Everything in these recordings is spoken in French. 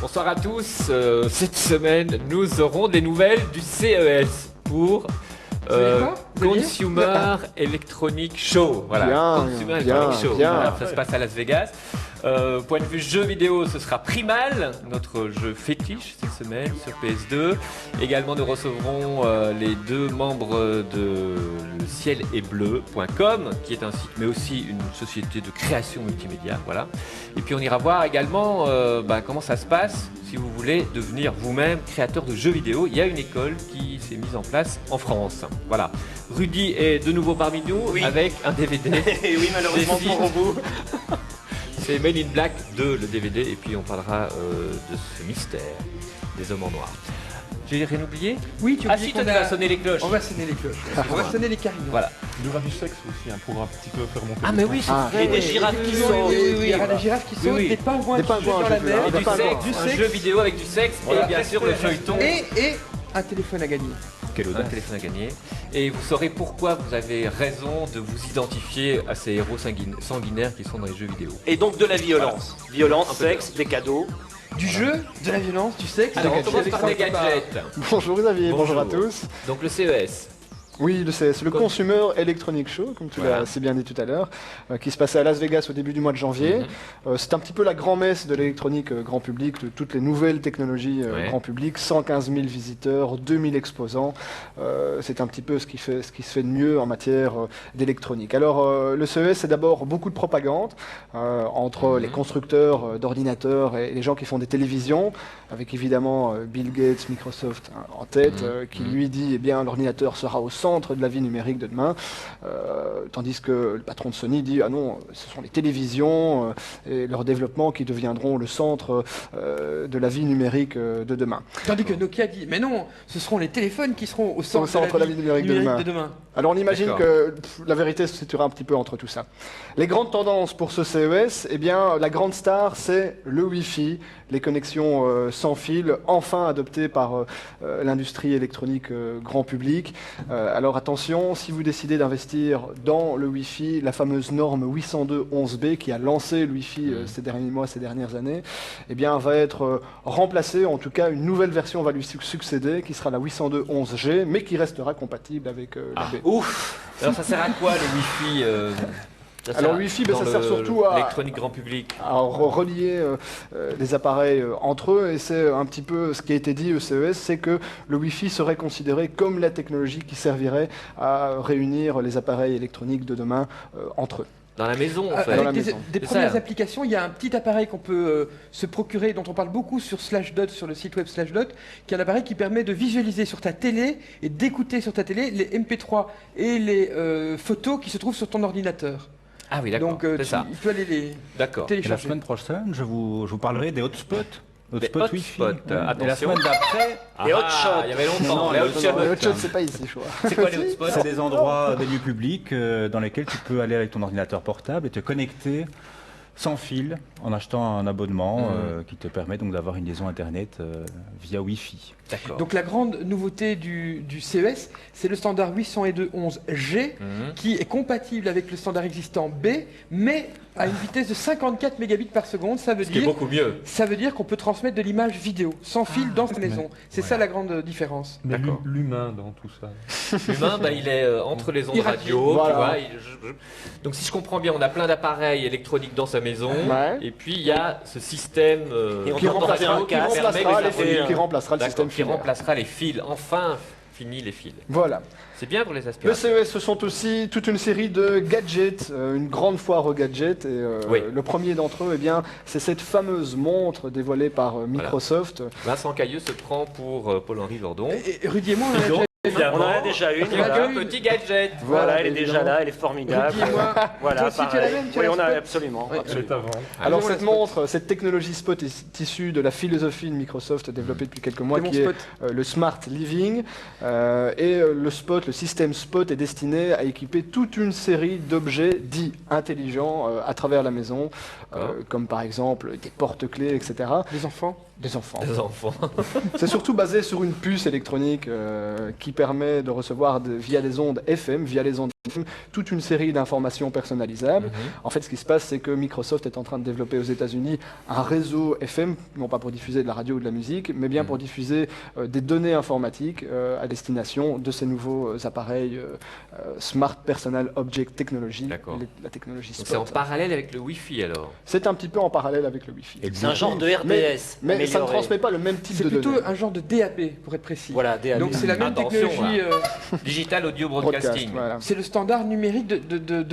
Bonsoir à tous, cette semaine nous aurons des nouvelles du CES pour Consumer Electronic Show. Voilà, bien, Consumer bien, Electronic Show. bien. Voilà, ça se passe à Las Vegas. Point de vue jeu vidéo, ce sera Primal, notre jeu fétiche cette semaine sur PS2. Également, nous recevrons les deux membres de le ciel est bleu.com, qui est un site, mais aussi une société de création multimédia. Voilà. Et puis, on ira voir également comment ça se passe si vous voulez devenir vous-même créateur de jeux vidéo. Il y a une école qui s'est mise en place en France. Voilà. Rudy est de nouveau parmi nous avec un DVD. Et oui, malheureusement pour vous. C'est Men in Black 2, le DVD, et puis on parlera de ce mystère des hommes en noir. J'ai rien oublié? Oui, tu as dit qu'on va sonner les cloches. On va sonner les cloches. On va sonner les carillons. Voilà. Il y aura du sexe aussi, pour un petit peu faire monter. Ah, mais oui, c'est vrai. Et des girafes qui sautent. Oui, il y aura des girafes qui sautent, des pingouins qui sautent dans la mer, Et du sexe, un jeu vidéo avec du sexe, et bien sûr le feuilleton. Et un téléphone à gagner. Quel audace. Un téléphone à gagner. Et vous saurez pourquoi vous avez raison de vous identifier à ces héros sanguinaires qui sont dans les jeux vidéo. Et donc de la violence. Voilà. Violence, sexe, des cadeaux. Du jeu, de la violence, du sexe. Alors on commence par les gadgets. Bonjour Xavier, bonjour à tous. Donc le CES. Oui, c'est le Consumer Electronic Show, comme tu l'as si bien dit tout à l'heure, qui se passait à Las Vegas au début du mois de janvier. C'est un petit peu la grand-messe de l'électronique grand public, de toutes les nouvelles technologies grand public, 115 000 visiteurs, 2000 exposants. C'est un petit peu ce qui se fait de mieux en matière d'électronique. Alors, le CES, c'est d'abord beaucoup de propagande entre les constructeurs d'ordinateurs et les gens qui font des télévisions, avec évidemment Bill Gates, Microsoft en tête, qui lui dit, eh bien, l'ordinateur sera au centre de la vie numérique de demain, tandis que le patron de Sony dit ah non, ce sont les télévisions et leur développement qui deviendront le centre de la vie numérique de demain. Tandis que Nokia dit mais non, ce seront les téléphones qui seront au centre de la vie numérique de demain. Alors on imagine que la vérité se situera un petit peu entre tout ça. Les grandes tendances pour ce CES, eh bien la grande star c'est le Wi-Fi, les connexions sans fil, enfin adoptées par l'industrie électronique grand public. Alors attention, si vous décidez d'investir dans le Wi-Fi, la fameuse norme 802.11b qui a lancé le Wi-Fi ces derniers mois, ces dernières années, eh bien va être remplacée, en tout cas une nouvelle version va lui succéder, qui sera la 802.11g, mais qui restera compatible avec la B. Ouf. Alors ça sert à quoi le Wi-Fi Alors le Wi-Fi, ça sert surtout à l'électronique grand public, à relier les appareils entre eux, et c'est un petit peu ce qui a été dit au CES, c'est que le Wi-Fi serait considéré comme la technologie qui servirait à réunir les appareils électroniques de demain entre eux. Dans la maison, en fait. Avec des premières applications, il y a un petit appareil qu'on peut se procurer, dont on parle beaucoup sur Slashdot, sur le site web Slashdot, qui est un appareil qui permet de visualiser sur ta télé et d'écouter sur ta télé les MP3 et les photos qui se trouvent sur ton ordinateur. Ah oui, d'accord. Donc il peut aller les télécharger. La semaine prochaine, je vous parlerai des hotspots. Hotspots Wi-Fi. Et la semaine d'après, les hotshots. Il y avait longtemps. Les hotshots, c'est pas ici, je crois. C'est quoi les hotspots? c'est des endroits, des lieux publics dans lesquels tu peux aller avec ton ordinateur portable et te connecter sans fil en achetant un abonnement qui te permet donc d'avoir une liaison internet via Wi-Fi. D'accord. Donc la grande nouveauté du CES, c'est le standard 802.11g qui est compatible avec le standard existant B, mais à une vitesse de 54 mégabits par seconde. Ça veut Ce qui est beaucoup mieux. Ça veut dire qu'on peut transmettre de l'image vidéo sans fil dans sa maison. C'est ça la grande différence. Mais l'humain dans tout ça. L'humain, il est entre les ondes radio. Voilà. Tu vois, donc si je comprends bien, on a plein d'appareils électroniques dans sa maison, et puis il y a ce système qui remplacera le système qui remplacera les fils. Enfin, fini les fils. Voilà. C'est bien pour les Le aspirateurs. CES, ce sont aussi toute une série de gadgets, une grande foire aux gadgets. Et le premier d'entre eux, eh bien, c'est cette fameuse montre dévoilée par Microsoft. Vincent Cailleux se prend pour Paul-Henri Lordon. Et Rudy et moi, on a déjà Évidemment. On en a déjà une. Voilà, une. petit gadget. Voilà, elle est évidemment. déjà là, elle est formidable. Rudy et moi, Voilà, toi aussi, tu as la pareil. même, tu as Oui, la on a Spot absolument. Ouais. absolument. C'est avant. Alors Allons, cette la Spot. montre, cette technologie Spot est issue de la philosophie de Microsoft développée depuis quelques mois, C'est mon qui est Spot. le Smart Living. Le Spot, le système Spot est destiné à équiper toute une série d'objets dits intelligents à travers la maison, comme par exemple des porte-clés, etc. Les enfants. Des enfants. Les enfants. C'est surtout basé sur une puce électronique qui permet de recevoir via les ondes FM, via les ondes FM, toute une série d'informations personnalisables. En fait, ce qui se passe, c'est que Microsoft est en train de développer aux États-Unis un réseau FM, non pas pour diffuser de la radio ou de la musique, mais bien pour diffuser des données informatiques à destination de ces nouveaux appareils Smart Personal Object Technology, D'accord. la technologie Donc c'est en Spot. parallèle avec le Wi-Fi alors. C'est un petit peu en parallèle avec le Wi-Fi. C'est un genre de RDS. Mais ça ne amélioré. transmet pas le même type C'est de plutôt données. un genre de DAB, pour être précis. Voilà, DAB. Donc c'est la même Attention, technologie. Digital Audio Broadcast, Broadcasting. voilà. C'est le standard numérique de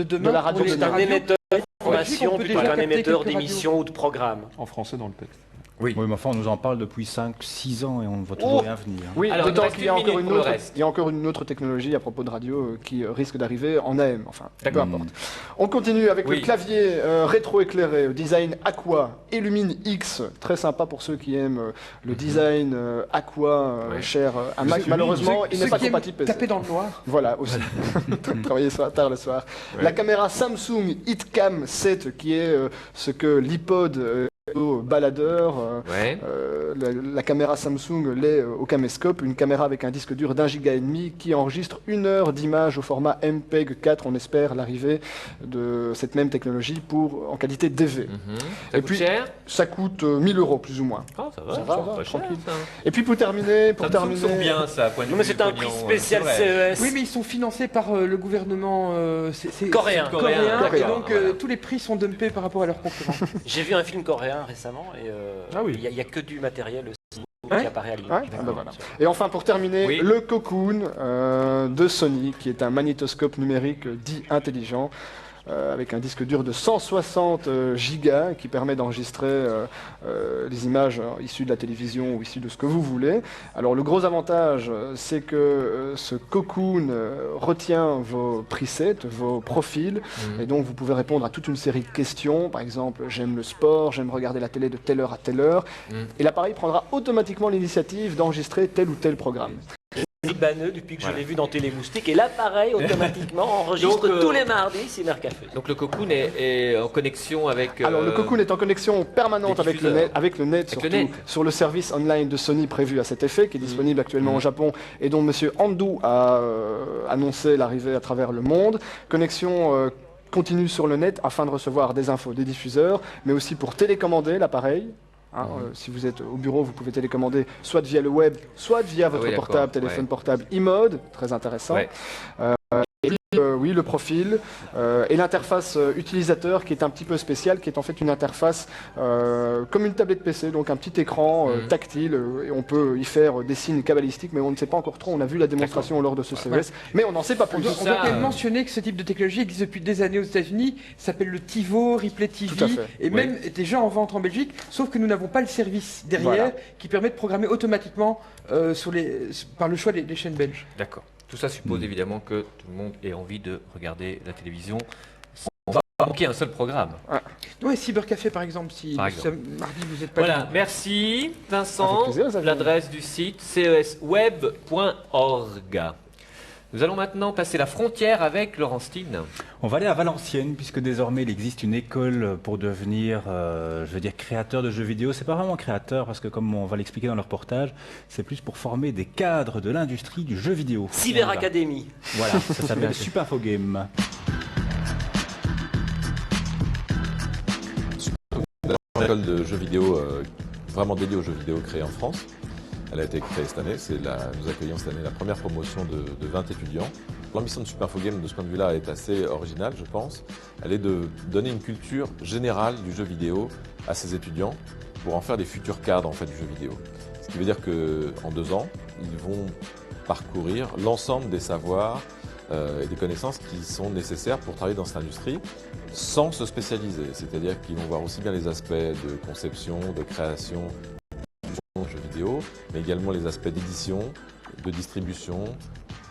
demain. De la radio pour les de demain. un radios. émetteur On d'information peut plutôt déjà qu'un capter émetteur quelques d'émission ou de programme. En français dans le texte. Oui. Oui, mais enfin, on nous en parle depuis 5-6 ans et on ne voit toujours Oh rien venir. Oui, Alors, il d'autant nous reste qu'il y a une encore minute une pour le autre, reste. il y a encore une autre technologie à propos de radio qui risque d'arriver en AM, enfin, peu D'accord. importe. On continue avec Oui. le clavier rétro-éclairé au design Aqua Illumine X, très sympa pour ceux qui aiment le design Aqua Ouais. cher à Le Mac. Illumine, Malheureusement, il n'est Ceux pas qui aiment compatible PC. taper dans le noir. Voilà, aussi. Travailler tard le soir. Ouais. La caméra Samsung HitCam 7, qui est ce que l'iPod baladeur, Ouais. la caméra Samsung l'est au caméscope, une caméra avec un disque dur d'1,5 giga qui enregistre 1 heure d'image au format MPEG 4. On espère l'arrivée de cette même technologie en qualité DV. Ça Et coûte puis- cher. Ça coûte 1000 euros plus ou moins. Oh, ça va, Ça va, pas cher, tranquille. ça. Et puis pour terminer, Samsung sont bien ça, point de Non, vue mais c'est un pognon, prix spécial c'est vrai. CES. Oui, mais ils sont financés par le gouvernement c'est Coréen. Coréen. Et donc Voilà. tous les prix sont dumpés par rapport à leurs concurrents. J'ai vu un film coréen récemment et Ah oui. il y a que du matériel aussi Ouais. qui apparaît à l'image. Ouais, ah bah voilà. Et enfin, pour terminer, Oui. le Cocoon de Sony, qui est un magnétoscope numérique dit intelligent, avec un disque dur de 160 gigas, qui permet d'enregistrer les images issues de la télévision ou issues de ce que vous voulez. Alors le gros avantage, c'est que ce Cocoon retient vos presets, vos profils, et donc vous pouvez répondre à toute une série de questions. Par exemple, j'aime le sport, j'aime regarder la télé de telle heure à telle heure. Et l'appareil prendra automatiquement l'initiative d'enregistrer tel ou tel programme. Libaneux depuis que Voilà. je l'ai vu dans Télémoustique et l'appareil automatiquement enregistre Donc, tous les mardis Cybercafé. Donc le Cocoon est en connexion avec. Alors le Cocoon est en connexion permanente des avec le diffuseurs. net, surtout, le net. sur le service online de Sony prévu à cet effet, qui est disponible actuellement au Japon et dont Monsieur Andu a annoncé l'arrivée à travers le monde. Connexion continue sur le net afin de recevoir des infos des diffuseurs, mais aussi pour télécommander l'appareil. Si vous êtes au bureau, vous pouvez télécommander soit via le web, soit via votre oui, d'accord, portable, téléphone ouais. portable e-mode, très intéressant. Ouais. Oui, le profil et l'interface utilisateur qui est un petit peu spéciale, qui est en fait une interface comme une tablette PC, donc un petit écran tactile, et on peut y faire des signes cabalistiques, mais on ne sait pas encore trop. On a vu la démonstration lors de ce CES, mais on n'en sait pas On plus. doit, on doit quand même mentionner que ce type de technologie existe depuis des années aux États-Unis. Ça s'appelle le TiVo, Replay TV, Tout à fait. et même déjà en vente en Belgique. Sauf que nous n'avons pas le service derrière Voilà. qui permet de programmer automatiquement par le choix des chaînes belges. D'accord. Tout ça suppose évidemment que tout le monde ait envie de regarder la télévision. On va pas manquer un seul programme. Oui, Cybercafé par exemple, si Par exemple. mardi vous n'êtes pas Voilà, libre. merci Vincent. Avec plaisir, Xavier. L'adresse du site cesweb.org. Nous allons maintenant passer la frontière avec Laurence Steen. On va aller à Valenciennes, puisque désormais il existe une école pour devenir, créateur de jeux vidéo. C'est pas vraiment créateur, parce que comme on va l'expliquer dans le reportage, c'est plus pour former des cadres de l'industrie du jeu vidéo. Cyber Academy. Voilà, ça s'appelle Super Info Game. Une école de jeux vidéo vraiment dédiée aux jeux vidéo créée en France. Elle a été créée cette année. Nous accueillons cette année la première promotion de 20 étudiants. L'ambition de Super Info Game, de ce point de vue-là, est assez originale, je pense. Elle est de donner une culture générale du jeu vidéo à ses étudiants pour en faire des futurs cadres en fait, du jeu vidéo. Ce qui veut dire qu'en 2 ans, ils vont parcourir l'ensemble des savoirs et des connaissances qui sont nécessaires pour travailler dans cette industrie sans se spécialiser. C'est-à-dire qu'ils vont voir aussi bien les aspects de conception, de création, de jeux vidéo, mais également les aspects d'édition, de distribution,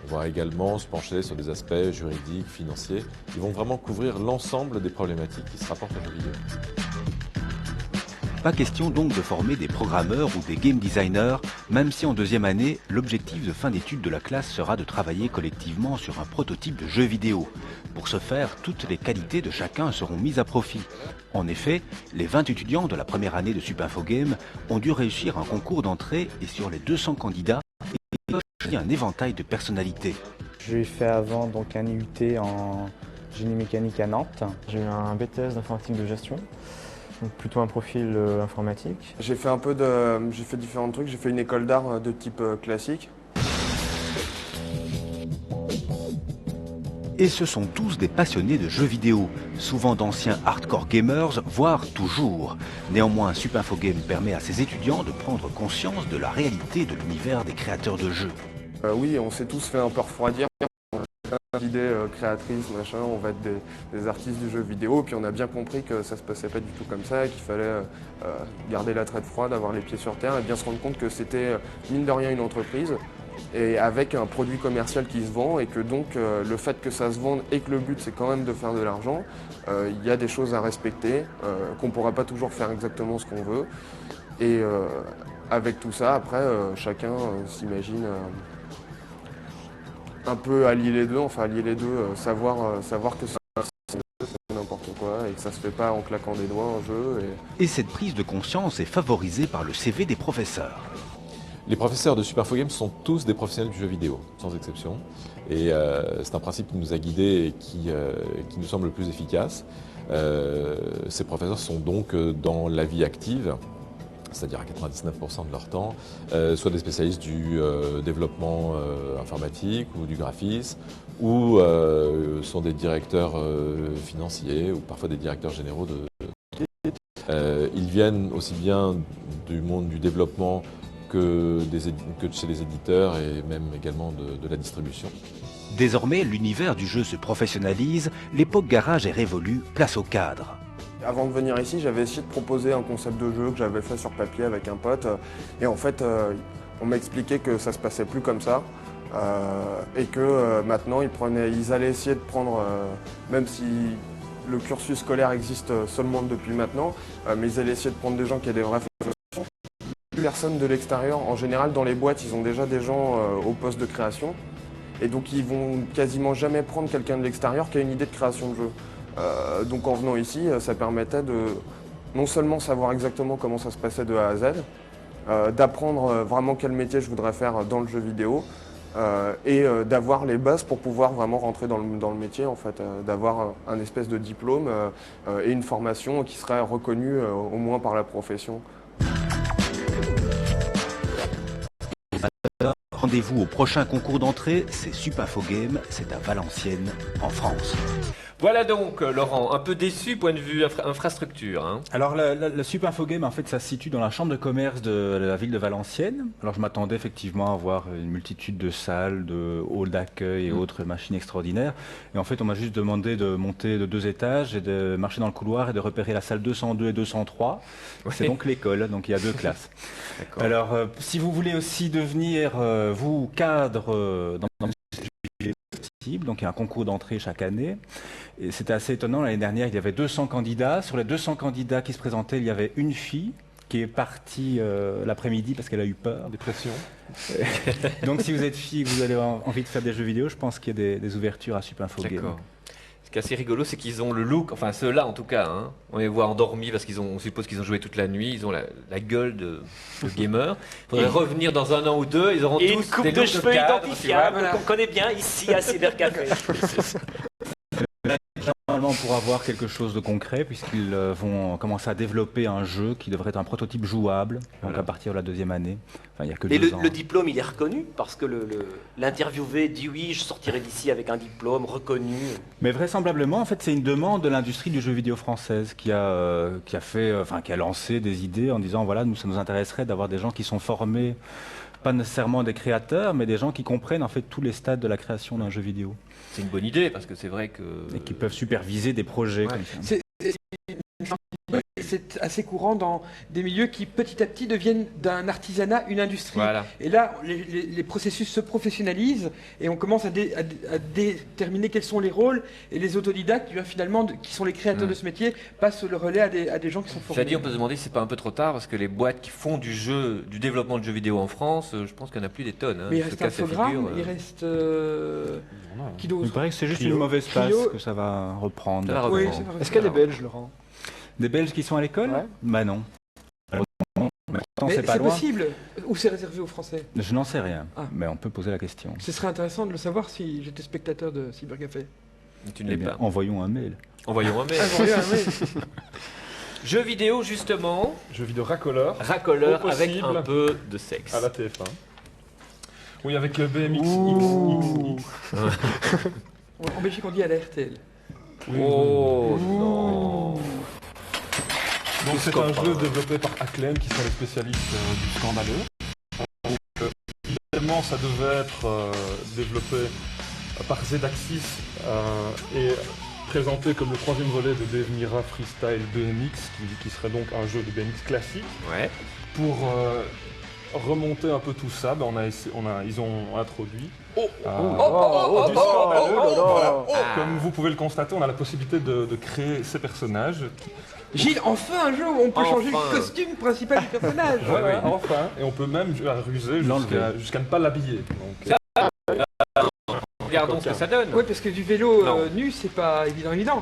On va également se pencher sur des aspects juridiques, financiers. Ils vont vraiment couvrir l'ensemble des problématiques qui se rapportent aux jeux vidéo. Pas question donc de former des programmeurs ou des game designers, même si en deuxième année, l'objectif de fin d'études de la classe sera de travailler collectivement sur un prototype de jeu vidéo. Pour ce faire, toutes les qualités de chacun seront mises à profit. En effet, les 20 étudiants de la première année de Supinfogame ont dû réussir un concours d'entrée et sur les 200 candidats, il y a un éventail de personnalités. J'ai fait avant donc un IUT en génie mécanique à Nantes. J'ai eu un BTS d'informatique de gestion. Donc plutôt un profil informatique. J'ai fait différents trucs, j'ai fait une école d'art de type classique. Et ce sont tous des passionnés de jeux vidéo, souvent d'anciens hardcore gamers, voire toujours. Néanmoins, Supinfogame permet à ses étudiants de prendre conscience de la réalité de l'univers des créateurs de jeux. Oui, on s'est tous fait un peu refroidir. D'idées créatrices, machin, on va être des artistes du jeu vidéo, puis on a bien compris que ça se passait pas du tout comme ça, qu'il fallait garder la tête froide, avoir les pieds sur terre et bien se rendre compte que c'était mine de rien une entreprise et avec un produit commercial qui se vend et que donc le fait que ça se vende et que le but c'est quand même de faire de l'argent, il y a des choses à respecter, qu'on ne pourra pas toujours faire exactement ce qu'on veut et avec tout ça après chacun s'imagine un peu allier les deux, savoir que c'est n'importe quoi et que ça se fait pas en claquant des doigts un jeu. Et cette prise de conscience est favorisée par le CV des professeurs. Les professeurs de Supinfogame sont tous des professionnels du jeu vidéo, sans exception. Et c'est un principe qui nous a guidés et qui nous semble le plus efficace. Ces professeurs sont donc dans la vie active, c'est-à-dire à 99% de leur temps, soit des spécialistes du développement informatique ou du graphisme, ou sont des directeurs financiers ou parfois des directeurs généraux de ils viennent aussi bien du monde du développement que de chez les éditeurs et même également de la distribution. Désormais, l'univers du jeu se professionnalise, l'époque garage est révolue, place au cadre. Avant de venir ici, j'avais essayé de proposer un concept de jeu que j'avais fait sur papier avec un pote. Et en fait, on m'a expliqué que ça se passait plus comme ça. Et que maintenant, ils allaient essayer de prendre, même si le cursus scolaire existe seulement depuis maintenant, mais ils allaient essayer de prendre des gens qui avaient des vraies formations. Personne de l'extérieur, en général, dans les boîtes, ils ont déjà des gens au poste de création. Et donc, ils vont quasiment jamais prendre quelqu'un de l'extérieur qui a une idée de création de jeu. Donc en venant ici, ça permettait de non seulement savoir exactement comment ça se passait de A à Z, d'apprendre vraiment quel métier je voudrais faire dans le jeu vidéo et d'avoir les bases pour pouvoir vraiment rentrer dans le métier, en fait, d'avoir un espèce de diplôme et une formation qui serait reconnue au moins par la profession. Rendez-vous au prochain concours d'entrée, c'est Supinfogame, c'est à Valenciennes, en France. Voilà donc, Laurent, un peu déçu point de vue infrastructure. Hein. Alors, le Supinfogame, en fait, ça se situe dans la chambre de commerce de la ville de Valenciennes. Alors, je m'attendais effectivement à voir une multitude de salles, de halls d'accueil et autres machines extraordinaires. Et en fait, on m'a juste demandé de monter de 2 étages et de marcher dans le couloir et de repérer la salle 202 et 203. Oui. C'est donc l'école, donc il y a 2 classes. Alors, si vous voulez aussi devenir, vous, cadre dans donc il y a un concours d'entrée chaque année. Et c'était assez étonnant, l'année dernière il y avait 200 candidats. Sur les 200 candidats qui se présentaient, il y avait une fille qui est partie l'après-midi parce qu'elle a eu peur. Dépression. Donc si vous êtes fille et que vous avez envie de faire des jeux vidéo, je pense qu'il y a des ouvertures à Supinfogame. D'accord. Ce qui est assez rigolo, c'est qu'ils ont le look, enfin ceux-là en tout cas, hein, on les voit endormis parce on suppose qu'ils ont joué toute la nuit, ils ont la gueule de gamer. Il faudrait revenir dans 1 an ou 2, ils auront tous une coupe de cheveux identifiable qu'on connaît bien ici à Cybercafé. Normalement, pour avoir quelque chose de concret, puisqu'ils vont commencer à développer un jeu qui devrait être un prototype jouable, donc à partir de la 2e année. Enfin, il y a que 2 ans. Le diplôme, il est reconnu parce que l'interviewé dit oui, je sortirai d'ici avec un diplôme reconnu. Mais vraisemblablement, en fait, c'est une demande de l'industrie du jeu vidéo française qui a lancé des idées en disant voilà, ça nous intéresserait d'avoir des gens qui sont formés, pas nécessairement des créateurs, mais des gens qui comprennent en fait tous les stades de la création d'un jeu vidéo. C'est une bonne idée parce que c'est vrai que... Et qui peuvent superviser des projets comme ça. C'est assez courant dans des milieux qui petit à petit deviennent d'un artisanat une industrie. Voilà. Et là, les processus se professionnalisent et on commence à déterminer quels sont les rôles, et les autodidactes, finalement, qui sont les créateurs de ce métier, passent le relais à des gens qui sont formés. C'est-à-dire, on peut se demander si c'est pas un peu trop tard, parce que les boîtes qui font du développement de jeux vidéo en France, je pense qu'il n'y en a plus des tonnes. Hein. Mais il reste Infogrames, il reste... Qui d'autre? Il paraît que c'est juste une mauvaise passe que ça va reprendre. Oui, est-ce qu'il y a des Belges, Laurent? Des Belges qui sont à l'école? Ouais. Bah non. Mais c'est possible? Ou c'est réservé aux Français? Je n'en sais rien, mais on peut poser la question. Ce serait intéressant de le savoir si j'étais spectateur de Cybercafé. Tu ne l'es pas. Envoyons un mail. Envoyons un mail. Envoyons un mail. Jeux vidéo, justement. Jeux vidéo racoleur. Racoleur avec un peu de sexe. À la TF1. Oui, avec le BMX En Belgique, on dit à la RTL. Oui. Oh non. Donc c'est un jeu développé par Acclaim, qui sont les spécialistes du scandaleux. Donc, évidemment, ça devait être développé par Z-Axis et présenté comme le troisième volet de Dave Mirra Freestyle BMX, qui serait donc un jeu de BMX classique. Ouais. Pour remonter un peu tout ça, ils ont introduit du scandaleux. Comme vous pouvez le constater, on a la possibilité de créer ces personnages. Gilles, enfin un jeu où on peut changer le costume principal du personnage. Ouais, enfin. Et on peut même ruser jusqu'à ne pas l'habiller. Regardons ce que ça donne. Oui, parce que du vélo nu, c'est pas évident.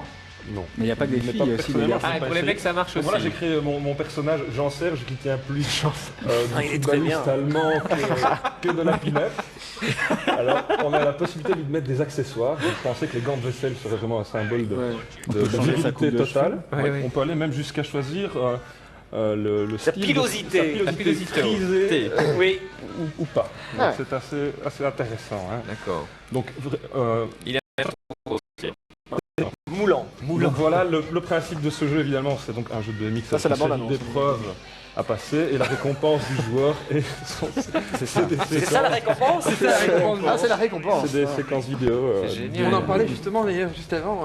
Non. Mais il n'y a pas que des filles, il y a aussi des gars. Pour les mecs, ça marche aussi. Voilà, j'ai créé mon personnage Jean-Serge, qui tient plus il est très bien. allemand que de la pinette. Alors, on a la possibilité de lui mettre des accessoires. Je pensais que les gants de vaisselle seraient vraiment un symbole de virilité totale. On peut aller même jusqu'à choisir le style. Pilosité. Sa pilosité frisée, oui. ou pas. Donc c'est assez intéressant. Hein. D'accord. Donc, il a Moulant. Donc voilà, le principe de ce jeu, évidemment, c'est donc un jeu de BMX. Ça, c'est la bande-annonce. D'épreuves à passer, et la récompense du joueur est... C'est ça la récompense? C'est la récompense. C'est des séquences vidéo. C'est génial. On en parlait justement d'ailleurs juste avant.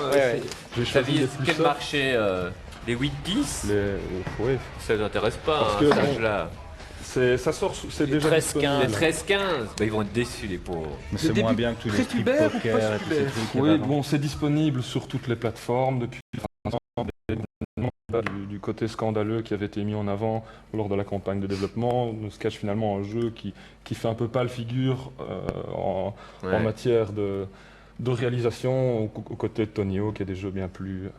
J'ai choisi les plus quel soft. marché les 8-10 Oui. Ça ne nous intéresse pas, Parce hein, que, cet âge-là. Ça sort, c'est déjà 13-15. disponible. Les 13-15, ils vont être déçus, les pauvres. Mais c'est moins bien que tous les strip pré-pubère ou poker et tous ces post-pubère? trucs. Oui, bon, c'est disponible sur toutes les plateformes depuis du côté scandaleux qui avait été mis en avant lors de la campagne de développement. On se cache finalement un jeu qui fait un peu pâle figure en matière de réalisation aux côtés de Tony Hawk et des jeux bien plus...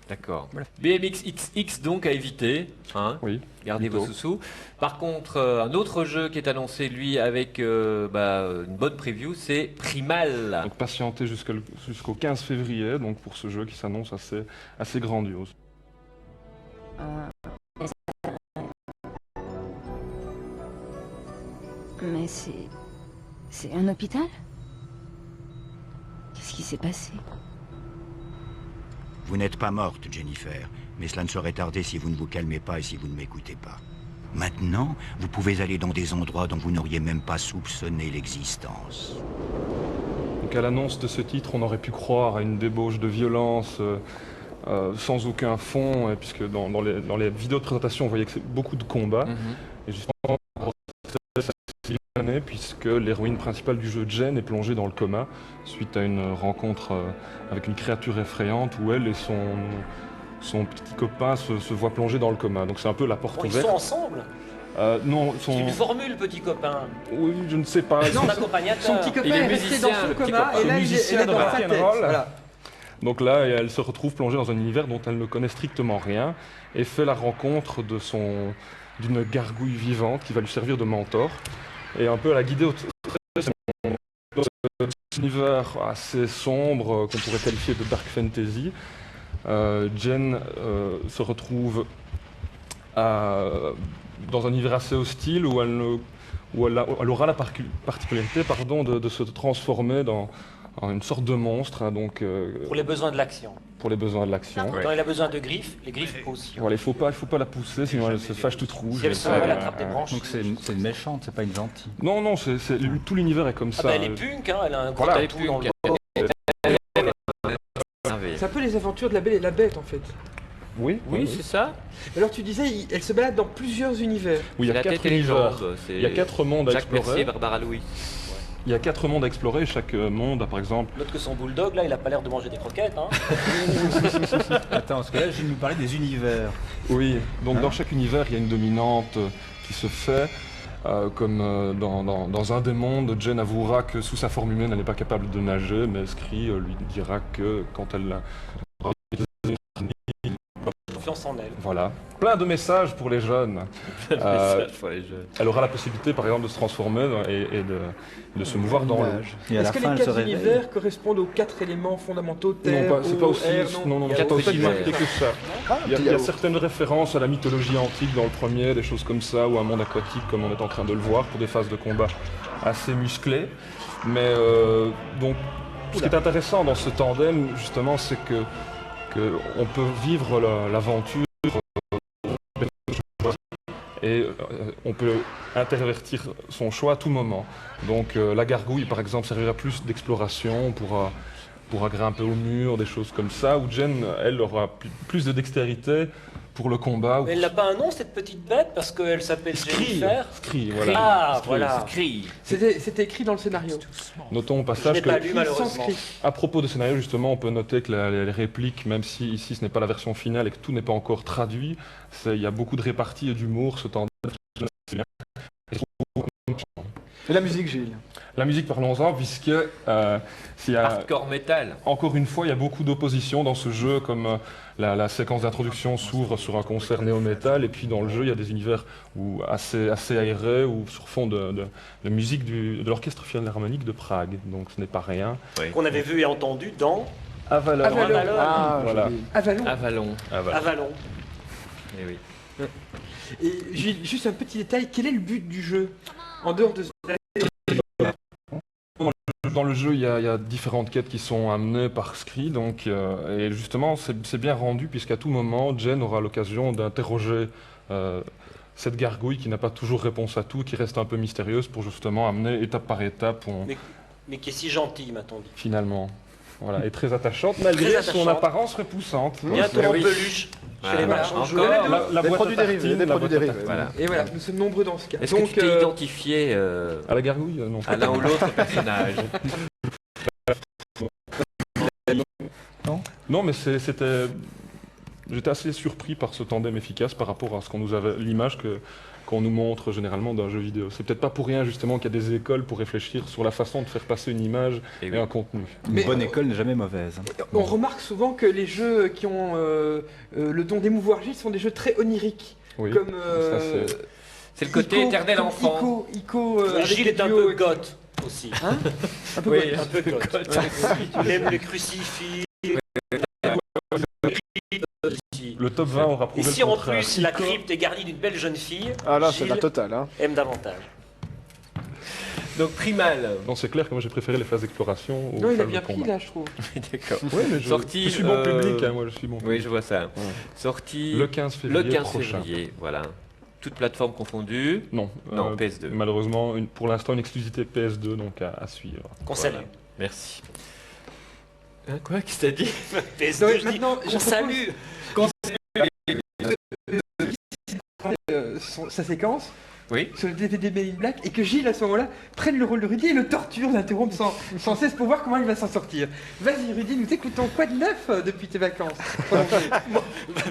D'accord. Voilà. BMX XX donc à éviter. Hein, oui. Gardez vos sous-sous. Par contre, un autre jeu qui est annoncé, lui, avec une bonne preview, c'est Primal. Donc patientez jusqu'au 15 février donc pour ce jeu qui s'annonce assez grandiose. Mais c'est un hôpital? Qu'est-ce qui s'est passé? Vous n'êtes pas morte, Jennifer, mais cela ne saurait tarder si vous ne vous calmez pas et si vous ne m'écoutez pas. Maintenant, vous pouvez aller dans des endroits dont vous n'auriez même pas soupçonné l'existence. Donc à l'annonce de ce titre, on aurait pu croire à une débauche de violence sans aucun fond, puisque dans les vidéos de présentation, on voyait que c'est beaucoup de combats. Et justement, puisque l'héroïne principale du jeu, Jen, est plongée dans le coma suite à une rencontre avec une créature effrayante où elle et son petit copain se voient plongés dans le coma. Donc c'est un peu la porte ouverte. Ils sont ensemble? Non, C'est une formule, petit copain. Oui, je ne sais pas. Son accompagnateur. Son petit copain est resté dans son coma et là il est dans sa tête. Voilà. Donc là, elle se retrouve plongée dans un univers dont elle ne connaît strictement rien et fait la rencontre d'une gargouille vivante qui va lui servir de mentor et un peu à la guider dans cet univers assez sombre qu'on pourrait qualifier de dark fantasy. Jen se retrouve dans un univers assez hostile où elle aura la particularité de se transformer en une sorte de monstre. Hein, donc, pour les besoins de l'action. Pour les besoins de l'action. Quand elle a besoin de griffes, les griffes aussi. Voilà, il faut pas la pousser, sinon elle se fâche toute rouge. Si elle se elle attrape des branches. Donc c'est une méchante, c'est pas une gentille. Non, tout l'univers est comme ça. Elle est punk, hein, elle a un gros tatou dans le dos. C'est un peu les aventures de la Belle et la Bête en fait. Oui, c'est ça. Alors tu disais, elle se balade dans plusieurs univers. Oui, il y a La 4 tête et les univers. jambes, Il y a 4 mondes à Jacques Mercier, explorer. Barbara Louis. Il y a 4 mondes à explorer. Chaque monde a par exemple. L'autre que son bulldog, là, il a pas l'air de manger des croquettes. Hein. Attends, parce que là, je vais nous parler des univers. Oui, donc dans chaque univers, il y a une dominante qui se fait. Comme dans un des mondes, Jen avouera que sous sa forme humaine, elle n'est pas capable de nager, mais Scree lui dira que quand elle Confiance en elle. Voilà. Plein de messages pour les jeunes. Pour les jeunes. Elle aura la possibilité, par exemple, de se transformer et de se mouvoir dans l'eau. Est-ce que les 4 univers correspondent aux 4 éléments fondamentaux, terre, Non, c'est pas eau, aussi. air, Non, Il y a c'est pas aussi univers. compliqué que ça. Il y a certaines références à la mythologie antique dans le premier, des choses comme ça, ou un monde aquatique, comme on est en train de le voir, pour des phases de combat assez musclées. Mais donc, ce qui est intéressant dans ce tandem, justement, c'est que on peut vivre l'aventure et on peut intervertir son choix à tout moment. Donc la gargouille, par exemple, servira plus d'exploration, pourra grimper au mur, des choses comme ça, où Jen, elle, aura plus de dextérité pour le combat. Mais elle n'a pas un nom, cette petite bête, parce qu'elle s'appelle Jennifer. Scree, voilà. Ah, Scree. voilà. Scree. C'était écrit dans le scénario. Notons au passage Je n'ai pas lu, malheureusement. à propos de scénario, justement, on peut noter que les répliques, même si ici ce n'est pas la version finale et que tout n'est pas encore traduit, il y a beaucoup de réparties et d'humour, ce tandem. Et la musique, Gilles? La musique, parlons-en, puisque s'il y a, Hardcore metal. encore une fois, il y a beaucoup d'opposition dans ce jeu, comme la séquence d'introduction s'ouvre sur un concert néo-metal, et puis dans le jeu, il y a des univers assez aérés, ou sur fond de musique de l'Orchestre Philharmonique de Prague, donc ce n'est pas rien. Qu'on avait vu et entendu dans Avalon. Ah, Voilà. joli. Avalon. Avalon. Eh oui. Et juste un petit détail, quel est le but du jeu? En dehors de Dans le jeu, il y a différentes quêtes qui sont amenées par Scree, donc, et justement, c'est bien rendu, puisqu'à tout moment, Jen aura l'occasion d'interroger cette gargouille qui n'a pas toujours réponse à tout, qui reste un peu mystérieuse, pour justement amener étape par étape, Mais qui est si gentil, m'a-t-on dit. finalement. Voilà, et très attachante, malgré Très son attachante. apparence repoussante. Bientôt en peluche chez les marchands de jouets. La Des boîte produits à tartines, dérivés, des la produits boîte à dérivés. tartines. Voilà. Et voilà, nous sommes nombreux dans ce cas. Est-ce que tu t'es identifié À la gargouille, non. à l'un ou l'autre personnage? Non, mais c'était. J'étais assez surpris par ce tandem efficace par rapport à ce qu'on nous avait, l'image qu'on nous montre généralement d'un jeu vidéo. C'est peut-être pas pour rien justement qu'il y a des écoles pour réfléchir sur la façon de faire passer une image et un contenu. Une bonne école n'est jamais mauvaise. On remarque souvent que les jeux qui ont le don d'émouvoir Gilles sont des jeux très oniriques. Oui, Comme ça, C'est le côté éternel comme enfant. Ico, avec Gilles des est un duos, peu goth aussi. Hein un peu Oui, goth. Un peu goth. Il aime les crucifix. Le top 20 aura Et prouvé si le en contraire. plus la crypte est garnie d'une belle jeune fille, Ah là, c'est Gilles la totale. Hein. aime davantage. Donc Primal. Non, c'est clair que moi j'ai préféré les phases d'exploration aux Non, il a phases bien de pris combat. là, je trouve. D'accord. Oui, mais Sorti, je suis bon public, hein, moi je suis bon Oui, public. je vois ça. Ouais. Sorti Le 15 février le 15 prochain. février, voilà. Toutes plateformes confondues. Non, Non, PS2. Malheureusement, pour l'instant, une exclusivité PS2, donc à suivre. Qu'on salue. Voilà. Merci. Hein, quoi? Qu'est-ce que t'as dit? PS2, Donc, je dis, maintenant, qu'on je salue. Sa séquence Oui. sur le DVD Men in Black et que Gilles à ce moment-là prenne le rôle de Rudy et le torture, l'interrompt sans cesse pour voir comment il va s'en sortir. Vas-y Rudy, nous t'écoutons quoi de neuf depuis tes vacances?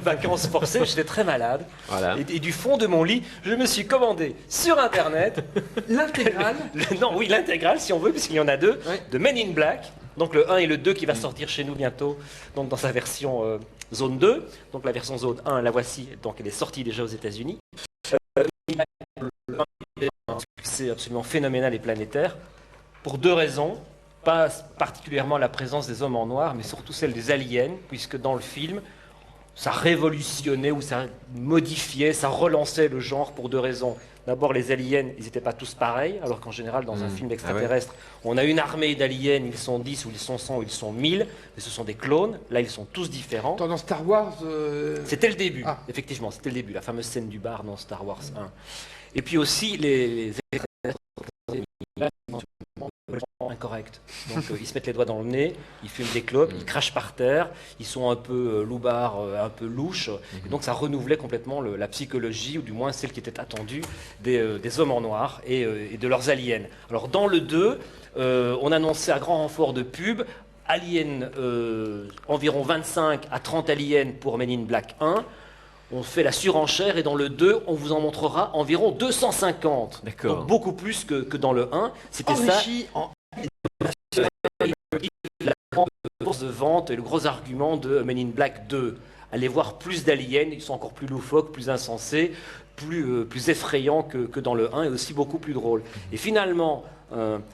Vacances forcées, j'étais très malade. Voilà. Et du fond de mon lit, je me suis commandé sur internet L'intégrale. Non, oui, l'intégrale si on veut, puisqu'il y en a deux, Ouais. de Men in Black. Donc le 1 et le 2 qui va sortir chez nous bientôt, donc dans sa version zone 2. Donc la version zone 1, la voici, donc elle est sortie déjà aux États-Unis. Un succès absolument phénoménal et planétaire, pour deux raisons. Pas particulièrement la présence des hommes en noir, mais surtout celle des aliens, puisque dans le film, ça révolutionnait ou ça modifiait, ça relançait le genre pour deux raisons. D'abord, les aliens, ils n'étaient pas tous pareils, alors qu'en général, dans un film extraterrestre, on a une armée d'aliens, ils sont 10 ou ils sont 100 ou ils sont 1000, mais ce sont des clones. Là, ils sont tous différents. Dans Star Wars. C'était le début, Ah. effectivement, c'était le début, la fameuse scène du bar dans Star Wars 1. Et puis aussi, les extraterrestres sont incorrects. acte. Donc ils se mettent les doigts dans le nez, ils fument des clopes, ils crachent par terre, ils sont un peu loupards, un peu louches. Et donc ça renouvelait complètement la psychologie, ou du moins celle qui était attendue des hommes en noir et de leurs aliens. Alors dans le 2, on annonçait à grand renfort de pub aliens, environ 25 à 30 aliens pour Men in Black 1. On fait la surenchère et dans le 2, on vous en montrera environ 250. D'accord. Donc beaucoup plus que dans le 1. C'était Enrichi la course de vente et le gros argument de Men in Black 2. Allez voir plus d'aliens, ils sont encore plus loufoques, plus insensés, plus effrayants que dans le 1 et aussi beaucoup plus drôles. Et finalement,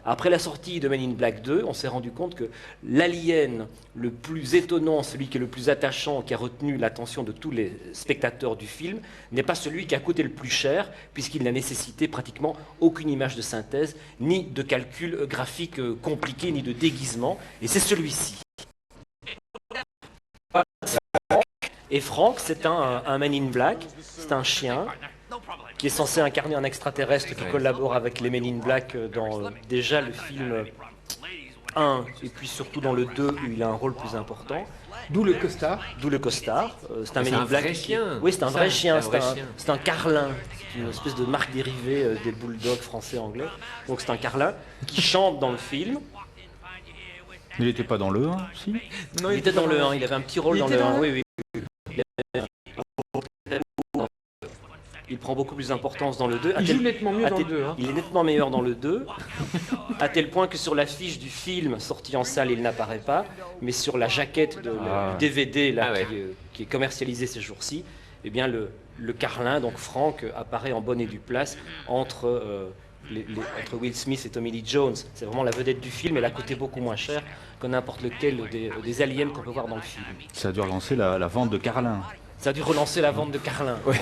après la sortie de Men in Black 2, on s'est rendu compte que l'alien le plus étonnant, celui qui est le plus attachant, qui a retenu l'attention de tous les spectateurs du film, n'est pas celui qui a coûté le plus cher, puisqu'il n'a nécessité pratiquement aucune image de synthèse, ni de calcul graphique compliqué, ni de déguisement, et c'est celui-ci. Et Frank, c'est un Man in Black, c'est un chien qui est censé incarner un extraterrestre qui collabore avec les Men in Black dans déjà le film 1 et puis surtout dans le 2 où il a un rôle plus important. D'où le costard. D'où le costard. C'est un Men in vrai Black. chien. Oui, c'est un vrai chien. chien. C'est un carlin. C'est une espèce de marque dérivée des bulldogs français-anglais. Donc c'est un carlin qui chante dans le film. Il n'était pas dans le 1, si? Non, il était dans le 1. Il avait un petit rôle dans le 1. Oui, oui. Il prend beaucoup plus d'importance dans le 2. Il joue nettement mieux dans le 2. Hein. Il est nettement meilleur dans le 2, à tel point que sur l'affiche du film sorti en salle, il n'apparaît pas, mais sur la jaquette du DVD là, qui est commercialisé ces jours-ci, eh bien le carlin, donc Frank, apparaît en bonne et due place entre Will Smith et Tommy Lee Jones. C'est vraiment la vedette du film, elle a coûté beaucoup moins cher que n'importe lequel des aliens qu'on peut voir dans le film. Ça a dû relancer la vente de carlin. Ça a dû relancer la vente de carlin. Ouais.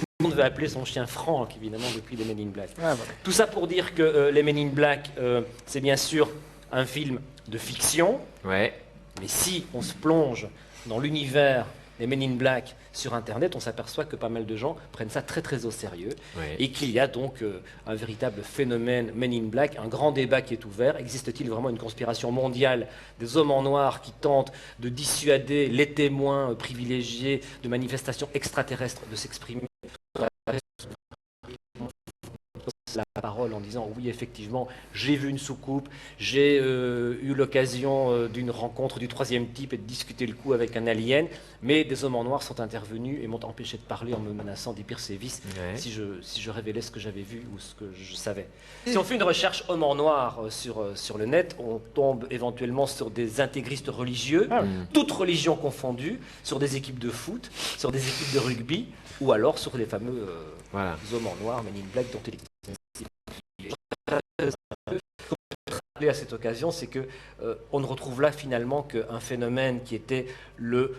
Tout le monde veut appeler son chien Frank, évidemment, depuis les Men in Black. Voilà. Tout ça pour dire que les Men in Black, c'est bien sûr un film de fiction. Ouais. Mais si on se plonge dans l'univers des Men in Black sur Internet, on s'aperçoit que pas mal de gens prennent ça très très au sérieux. Ouais. Et qu'il y a donc un véritable phénomène Men in Black, un grand débat qui est ouvert. Existe-t-il vraiment une conspiration mondiale des hommes en noir qui tentent de dissuader les témoins privilégiés de manifestations extraterrestres de s'exprimer la parole en disant oui, effectivement, j'ai vu une soucoupe, j'ai eu l'occasion d'une rencontre du troisième type et de discuter le coup avec un alien, mais des hommes en noir sont intervenus et m'ont empêché de parler en me menaçant des pires sévices si je révélais ce que j'avais vu ou ce que je savais. Si on fait une recherche homme en noir sur le net, on tombe éventuellement sur des intégristes religieux, toutes religions confondues, sur des équipes de foot, sur des équipes de rugby, ou alors sur les fameux hommes en noir, Men in Black, dont il est à cette occasion, c'est que on ne retrouve là finalement qu'un phénomène qui était le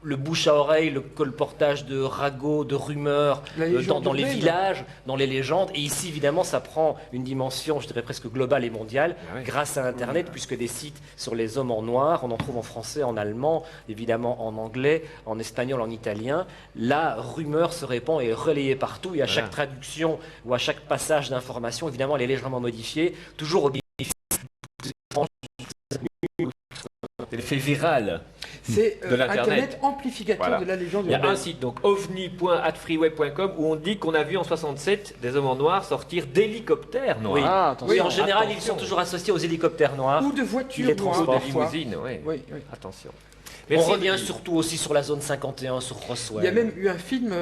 bouche à oreille, le colportage de ragots, de rumeurs dans les villages, dans les légendes. Et ici, évidemment, ça prend une dimension, je dirais presque globale et mondiale, grâce à Internet, puisque des sites sur les hommes en noir, on en trouve en français, en allemand, évidemment en anglais, en espagnol, en italien. La rumeur se répand et est relayée partout. Et à chaque traduction ou à chaque passage d'information, évidemment, elle est légèrement modifiée, toujours au bénéfice C'est l'effet viral. C'est de l'Internet. Internet amplificateur de la légende Il y a urbaine. un site, donc ovni.freeweb.com, où on dit qu'on a vu en 67 des hommes en noir sortir d'hélicoptères noirs. Oui. attention. Oui, en général, ils sont toujours associés aux hélicoptères noirs. Ou de Les voitures noires, transports. Des parfois. limousines, Oui, oui. Attention. On revient surtout aussi sur la zone 51, sur Roswell. Il y a même eu un film,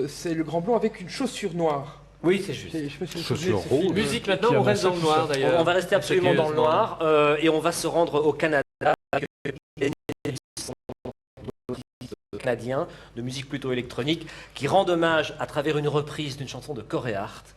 c'est Le Grand Blond avec une chaussure noire. Oui, c'est juste. Je sais pas si vous Chaussures souvenez de ce film. rouges. Musique maintenant, on reste dans le noir d'ailleurs. On va rester absolument dans le noir et on va se rendre au Canada avec canadien de musique plutôt électronique qui rend hommage à travers une reprise d'une chanson de Corey Hart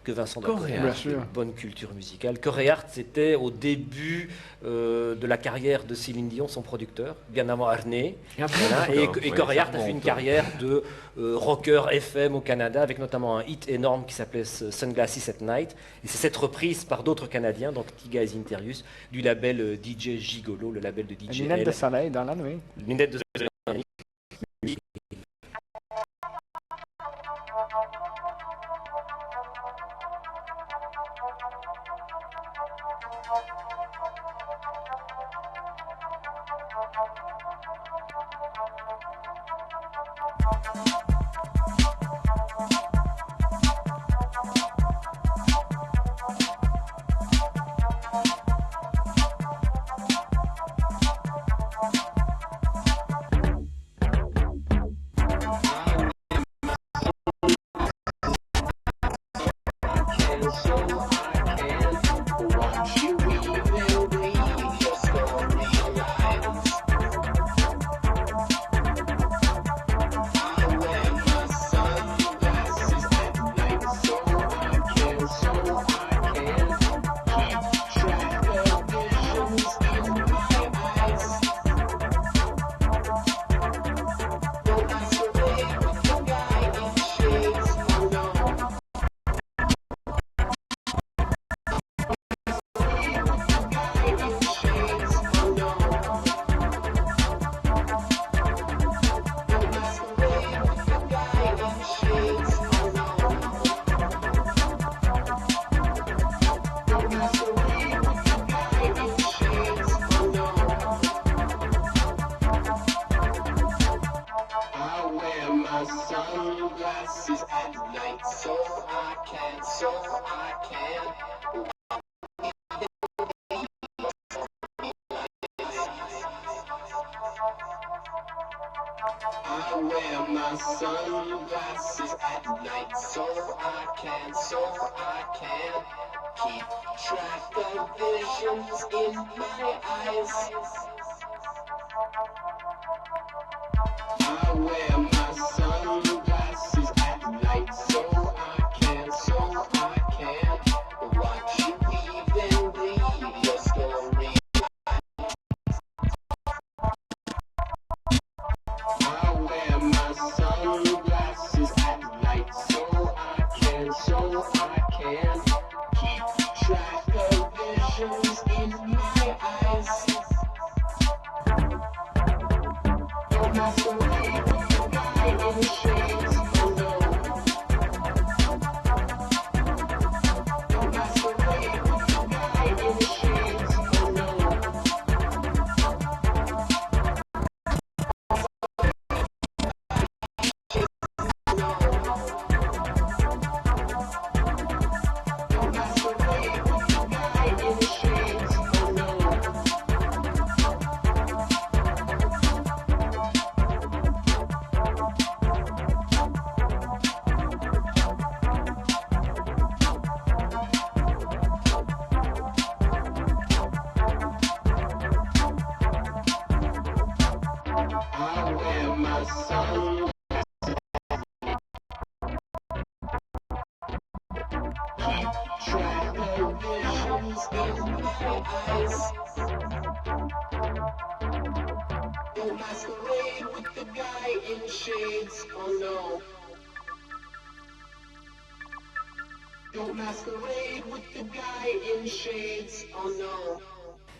que Vincent doit connaître, Bien sûr. une bonne culture musicale. Corey Hart, c'était au début de la carrière de Céline Dion, son producteur, bien avant Arnay. Voilà. Et Corey Hart a fait une carrière de rocker FM au Canada, avec notamment un hit énorme qui s'appelait Sunglasses at Night. Et c'est cette reprise par d'autres Canadiens, donc Tiga et Zinterius, du label DJ Gigolo, le label de DJ Lunette de L. soleil dans la nuit. Lunettes de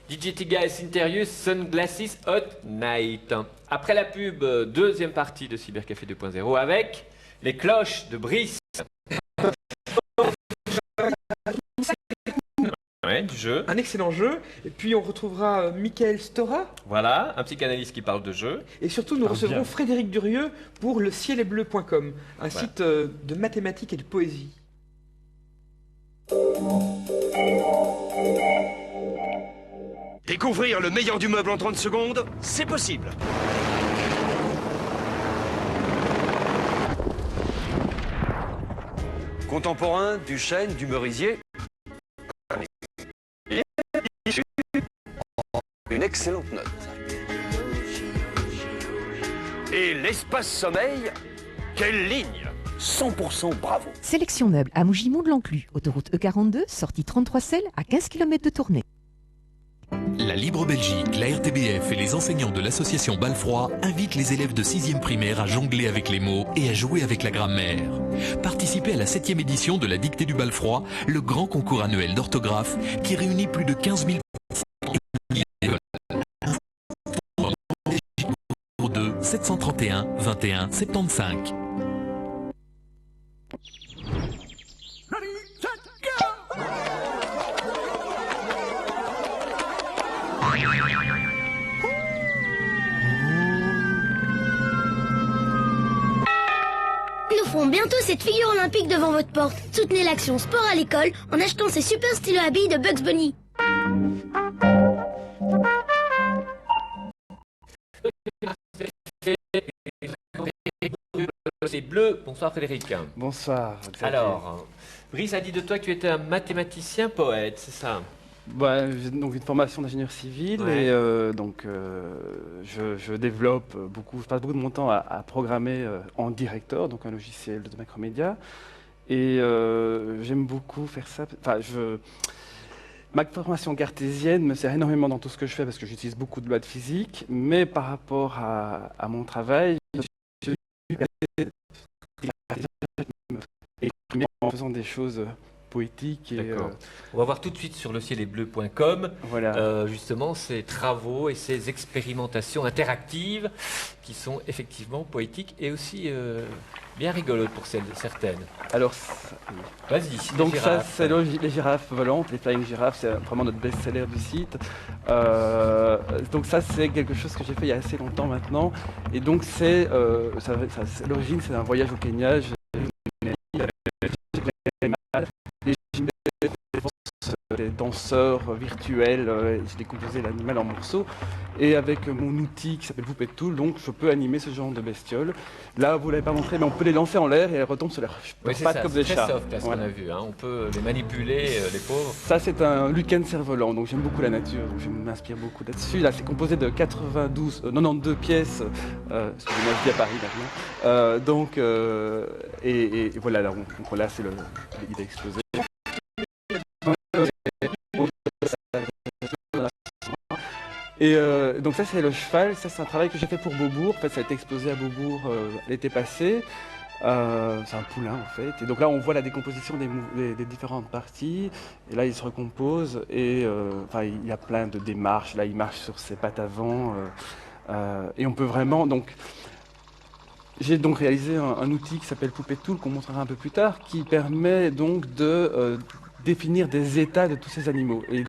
DJ Tiga et Synterius, Sunglasses Hot Night. Après la pub, deuxième partie de Cybercafé 2.0 avec les cloches de Brice. Ouais, du jeu. Un excellent jeu. Et puis on retrouvera Michael Stora. Voilà, un psychanalyste qui parle de jeu. Et surtout, nous recevrons Frédéric Durieux pour le cielestbleu.com, un site de mathématiques et de poésie. Découvrir le meilleur du meuble en 30 secondes, c'est possible. Contemporain, Duchesne, du Merisier. Une excellente note. Et l'espace sommeil, quelle ligne! 100% bravo. Sélection meuble à Mougimont de l'Enclus, autoroute E42, sortie 33 Selles à 15 km de Tournai. La Libre Belgique, la RTBF et les enseignants de l'association Balfroid invitent les élèves de 6e primaire à jongler avec les mots et à jouer avec la grammaire. Participez à la 7e édition de la Dictée du Balfroid, le grand concours annuel d'orthographe qui réunit plus de 15 000 2 731 21 75. attend bientôt cette figure olympique devant votre porte. Soutenez l'action sport à l'école en achetant ces super stylos à billes de Bugs Bunny. C'est bleu. Bonsoir Frédéric. Bonsoir. Alors, Brice a dit de toi que tu étais un mathématicien poète, c'est ça? J'ai donc une formation d'ingénieur civil et je développe beaucoup, je passe beaucoup de mon temps à programmer en Director, donc un logiciel de Macromedia. Et j'aime beaucoup faire ça. Ma formation cartésienne me sert énormément dans tout ce que je fais parce que j'utilise beaucoup de lois de physique, mais par rapport à mon travail, je suis en faisant des choses poétiques. On va voir tout de suite sur le ciel-est-bleu.com voilà. Justement ces travaux et ces expérimentations interactives qui sont effectivement poétiques et aussi bien rigolotes pour certaines. Alors, vas-y. Donc ça, c'est les girafes volantes, les flying girafes, c'est vraiment notre best-seller du site. Donc ça, c'est quelque chose que j'ai fait il y a assez longtemps maintenant. Et donc l'origine, c'est un voyage au Kenya. Des danseurs virtuels, j'ai décomposé l'animal en morceaux et avec mon outil qui s'appelle Puppet Tool, donc je peux animer ce genre de bestioles. Là, vous ne l'avez pas montré, mais on peut les lancer en l'air et elles retombent sur leurs pattes comme des chats. C'est soft, là, ce qu'on a vu, hein. On peut les manipuler, les pauvres. Ça, c'est un Lucan cerf-volant, donc j'aime beaucoup la nature, donc je m'inspire beaucoup là-dessus. Là, c'est composé de 92 pièces, excusez-moi, je vis à Paris maintenant. Et voilà, là, c'est il a explosé. Et donc ça c'est le cheval, ça c'est un travail que j'ai fait pour Beaubourg, en fait ça a été exposé à Beaubourg l'été passé, c'est un poulain en fait, et donc là on voit la décomposition des différentes parties, et là il se recompose, et il y a plein de démarches, là il marche sur ses pattes avant, et on peut vraiment, donc j'ai donc réalisé un outil qui s'appelle Puppet Tool qu'on montrera un peu plus tard, qui permet donc de définir des états de tous ces animaux. Et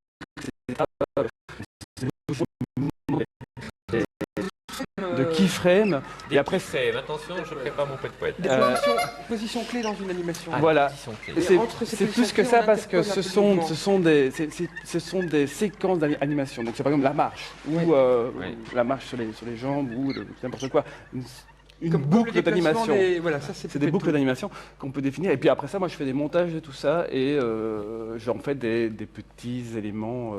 de keyframe et après attention, je prépare mon poète. Position clé dans une animation. Voilà, c'est plus que ça parce que ce sont des séquences d'animation. Donc c'est par exemple la marche ou la marche sur les jambes ou n'importe quoi. Une boucle d'animation. Voilà, c'est des boucles d'animation qu'on peut définir. Et puis après ça, moi je fais des montages de tout ça et j'en fais des petits éléments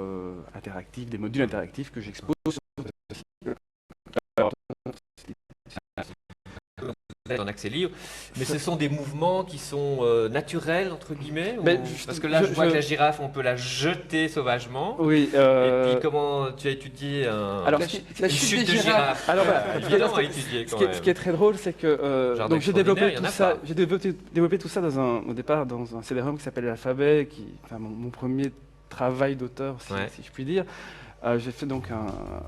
interactifs, des modules interactifs que j'expose sur le site. En accès libre, mais ce sont des mouvements qui sont naturels entre guillemets parce que là je vois que la girafe on peut la jeter sauvagement. Oui. Et puis comment tu as étudié la chute de girafe. Alors évident à étudier quand même. Ce qui est très drôle, c'est que donc j'ai développé tout ça. J'ai développé tout ça au départ dans un CD-ROM qui s'appelle l'Alphabet, mon premier travail d'auteur, si je puis dire. J'ai fait donc